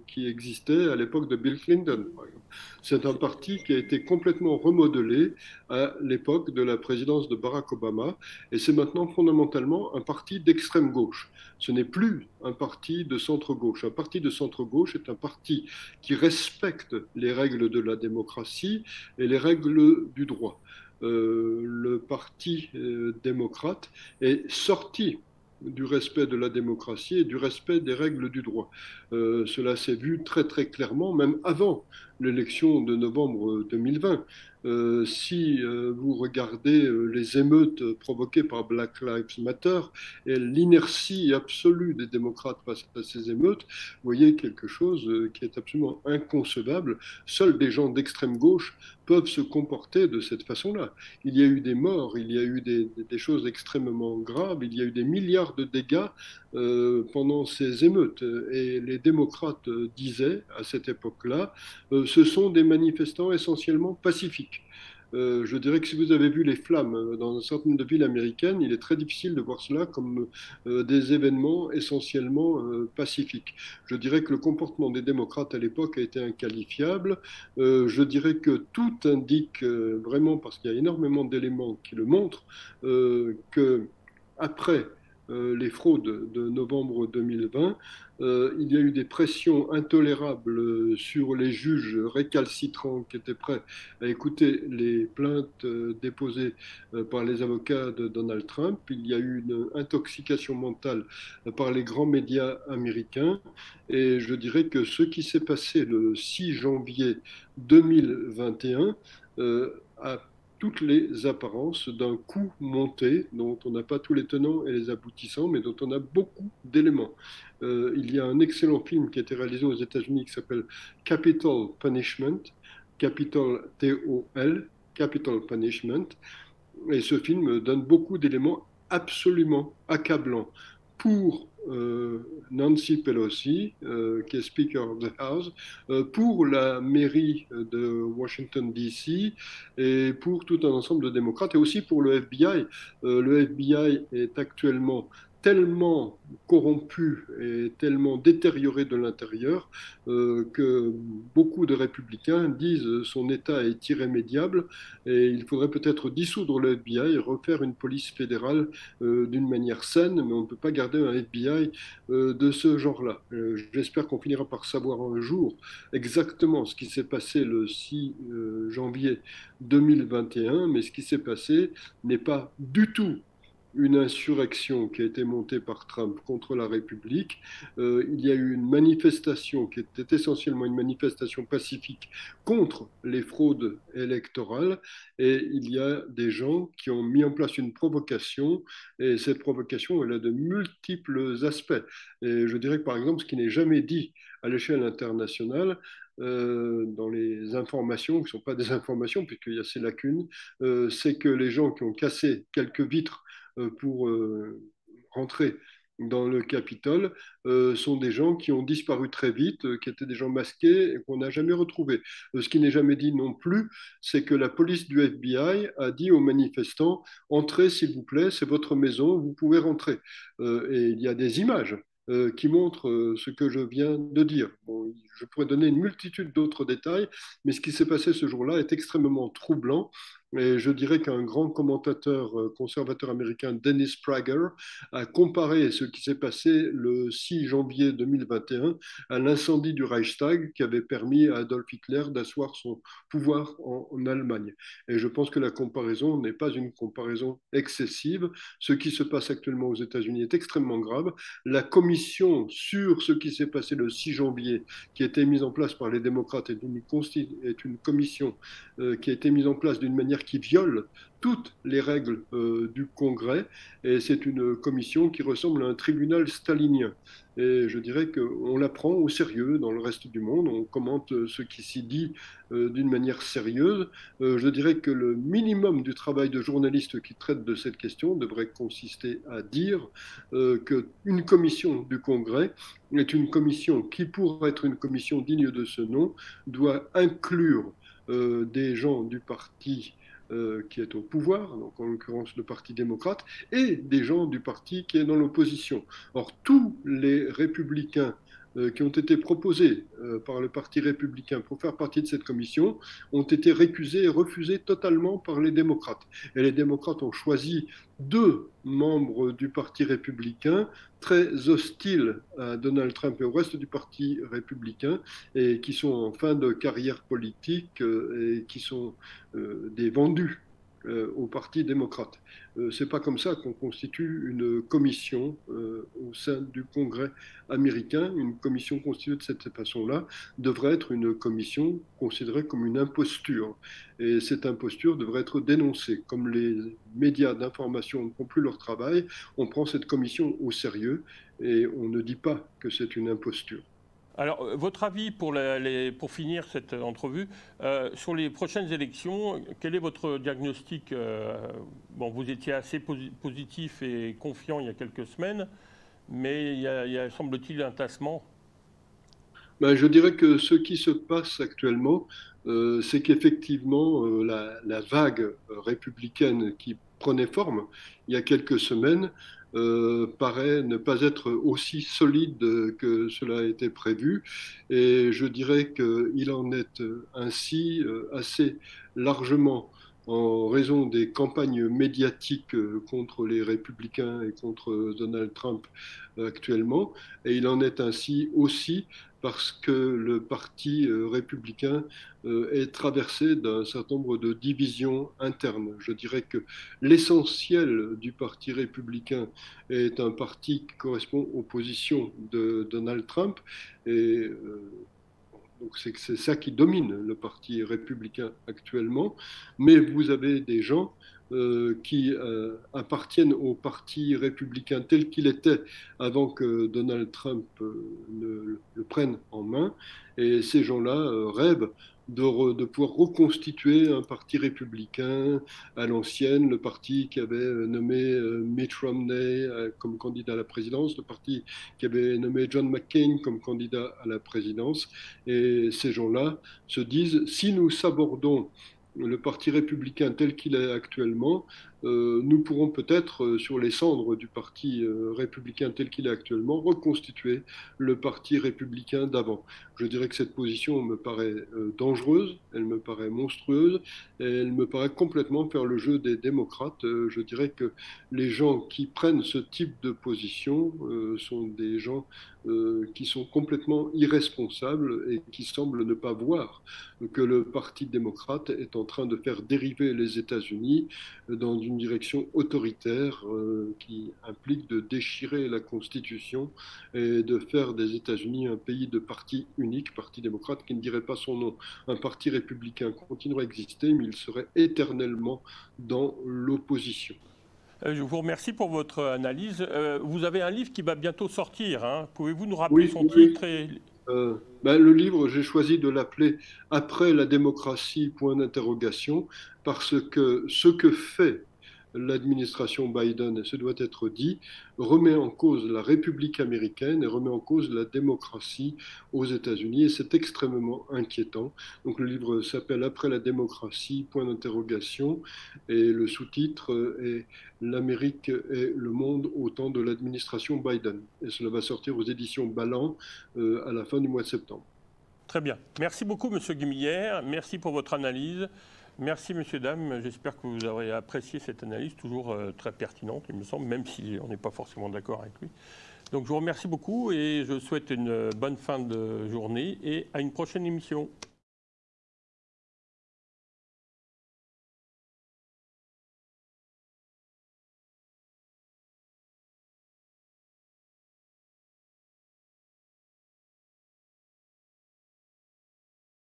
qui existait à l'époque de Bill Clinton, par exemple. C'est un parti qui a été complètement remodelé à l'époque de la présidence de Barack Obama et c'est maintenant fondamentalement un parti d'extrême gauche. Ce n'est plus un parti de centre-gauche. Un parti de centre-gauche est un parti qui respecte les règles de la démocratie et les règles du droit. Le parti démocrate est sorti du respect de la démocratie et du respect des règles du droit. Cela s'est vu très très clairement, même avant l'élection de novembre 2020. Si vous regardez les émeutes provoquées par Black Lives Matter et l'inertie absolue des démocrates face à ces émeutes, vous voyez quelque chose qui est absolument inconcevable. Seuls des gens d'extrême gauche peuvent se comporter de cette façon-là. Il y a eu des morts, il y a eu des choses extrêmement graves, il y a eu des milliards de dégâts pendant ces émeutes. Et les démocrates disaient à cette époque-là, ce sont des manifestants essentiellement pacifiques. Je dirais que si vous avez vu les flammes dans un certain nombre de villes américaines, il est très difficile de voir cela comme des événements essentiellement pacifiques. Je dirais que le comportement des démocrates à l'époque a été inqualifiable. Je dirais que tout indique vraiment, parce qu'il y a énormément d'éléments qui le montrent, que après les fraudes de novembre 2020, il y a eu des pressions intolérables sur les juges récalcitrants qui étaient prêts à écouter les plaintes déposées par les avocats de Donald Trump. Il y a eu une intoxication mentale par les grands médias américains. Et je dirais que ce qui s'est passé le 6 janvier 2021 a toutes les apparences d'un coup monté dont on n'a pas tous les tenants et les aboutissants, mais dont on a beaucoup d'éléments. Il y a un excellent film qui a été réalisé aux États-Unis qui s'appelle Capital Punishment, Capital T-O-L, Capital Punishment, et ce film donne beaucoup d'éléments absolument accablants pour Nancy Pelosi, qui est Speaker of the House, pour la mairie de Washington, D.C., et pour tout un ensemble de démocrates, et aussi pour le FBI. Le FBI est actuellement tellement corrompu et tellement détérioré de l'intérieur que beaucoup de républicains disent son état est irrémédiable et il faudrait peut-être dissoudre le FBI et refaire une police fédérale d'une manière saine, mais on ne peut pas garder un FBI de ce genre-là. J'espère qu'on finira par savoir un jour exactement ce qui s'est passé le 6 janvier 2021, mais ce qui s'est passé n'est pas du tout une insurrection qui a été montée par Trump contre la République. Il y a eu une manifestation qui était essentiellement une manifestation pacifique contre les fraudes électorales et il y a des gens qui ont mis en place une provocation et cette provocation, elle a de multiples aspects. Et je dirais que par exemple, ce qui n'est jamais dit à l'échelle internationale, dans les informations, qui ne sont pas des informations, puisqu'il y a ces lacunes, c'est que les gens qui ont cassé quelques vitres pour rentrer dans le Capitole sont des gens qui ont disparu très vite, qui étaient des gens masqués et qu'on n'a jamais retrouvés. Ce qui n'est jamais dit non plus, c'est que la police du FBI a dit aux manifestants, entrez s'il vous plaît, c'est votre maison, vous pouvez rentrer. Et il y a des images qui montrent ce que je viens de dire. Bon, je pourrais donner une multitude d'autres détails, mais ce qui s'est passé ce jour-là est extrêmement troublant. Et je dirais qu'un grand commentateur conservateur américain, Dennis Prager, a comparé ce qui s'est passé le 6 janvier 2021 à l'incendie du Reichstag qui avait permis à Adolf Hitler d'asseoir son pouvoir en Allemagne. Et je pense que la comparaison n'est pas une comparaison excessive. Ce qui se passe actuellement aux États-Unis est extrêmement grave. La commission sur ce qui s'est passé le 6 janvier, qui a été mise en place par les démocrates, est une commission qui a été mise en place d'une manière qui viole toutes les règles du Congrès et c'est une commission qui ressemble à un tribunal stalinien. Et je dirais qu'on la prend au sérieux dans le reste du monde, on commente ce qui s'y dit d'une manière sérieuse. Je dirais que le minimum du travail de journaliste qui traite de cette question devrait consister à dire qu'une commission du Congrès est une commission qui, pour être une commission digne de ce nom, doit inclure des gens du parti qui est au pouvoir, donc en l'occurrence le Parti démocrate, et des gens du parti qui est dans l'opposition. Or, tous les républicains qui ont été proposés par le Parti républicain pour faire partie de cette commission ont été récusés et refusés totalement par les démocrates. Et les démocrates ont choisi deux membres du Parti républicain très hostiles à Donald Trump et au reste du Parti républicain et qui sont en fin de carrière politique et qui sont des vendus au Parti démocrate. C'est pas comme ça qu'on constitue une commission au sein du Congrès américain. Une commission constituée de cette façon-là devrait être une commission considérée comme une imposture. Et cette imposture devrait être dénoncée. Comme les médias d'information ne font plus leur travail, on prend cette commission au sérieux et on ne dit pas que c'est une imposture. Alors, votre avis pour finir cette entrevue, sur les prochaines élections, quel est votre diagnostic bon, vous étiez assez positif et confiant il y a quelques semaines, mais il y a semble-t-il, un tassement. Ben, je dirais que ce qui se passe actuellement, c'est qu'effectivement, la vague républicaine qui prenait forme il y a quelques semaines paraît ne pas être aussi solide que cela a été prévu. Et je dirais qu'il en est ainsi assez largement en raison des campagnes médiatiques contre les républicains et contre Donald Trump actuellement. Et il en est ainsi aussi parce que le parti républicain est traversé d'un certain nombre de divisions internes. Je dirais que l'essentiel du parti républicain est un parti qui correspond aux positions de Donald Trump et donc c'est ça qui domine le parti républicain actuellement, mais vous avez des gens qui appartiennent au parti républicain tel qu'il était avant que Donald Trump le prenne en main, et ces gens-là rêvent de pouvoir reconstituer un parti républicain à l'ancienne, le parti qui avait nommé Mitt Romney comme candidat à la présidence, le parti qui avait nommé John McCain comme candidat à la présidence. Et ces gens-là se disent, si nous sabordons le parti républicain tel qu'il est actuellement, nous pourrons peut-être, sur les cendres du parti républicain tel qu'il est actuellement, reconstituer le parti républicain d'avant. Je dirais que cette position me paraît dangereuse, elle me paraît monstrueuse, et elle me paraît complètement faire le jeu des démocrates. Je dirais que les gens qui prennent ce type de position sont des gens qui sont complètement irresponsables et qui semblent ne pas voir que le Parti démocrate est en train de faire dériver les États-Unis dans une direction autoritaire qui implique de déchirer la Constitution et de faire des États-Unis un pays de parti unique, parti démocrate qui ne dirait pas son nom. Un parti républicain continuerait à exister, mais il serait éternellement dans l'opposition. Je vous remercie pour votre analyse. Vous avez un livre qui va bientôt sortir, hein. Pouvez-vous nous rappeler Oui, son oui. titre et... Ben, le livre, j'ai choisi de l'appeler Après la démocratie, point d'interrogation, parce que ce que fait l'administration Biden, et ce doit être dit, remet en cause la République américaine et remet en cause la démocratie aux États-Unis, et c'est extrêmement inquiétant. Donc le livre s'appelle Après la démocratie, point d'interrogation, et le sous-titre est L'Amérique et le monde au temps de l'administration Biden. Et cela va sortir aux éditions Ballant à la fin du mois de septembre. Très bien. Merci beaucoup, Monsieur Guimilière. Merci pour votre analyse. Merci, messieurs, dames. J'espère que vous aurez apprécié cette analyse, toujours très pertinente, il me semble, même si on n'est pas forcément d'accord avec lui. Donc, je vous remercie beaucoup et je souhaite une bonne fin de journée et à une prochaine émission.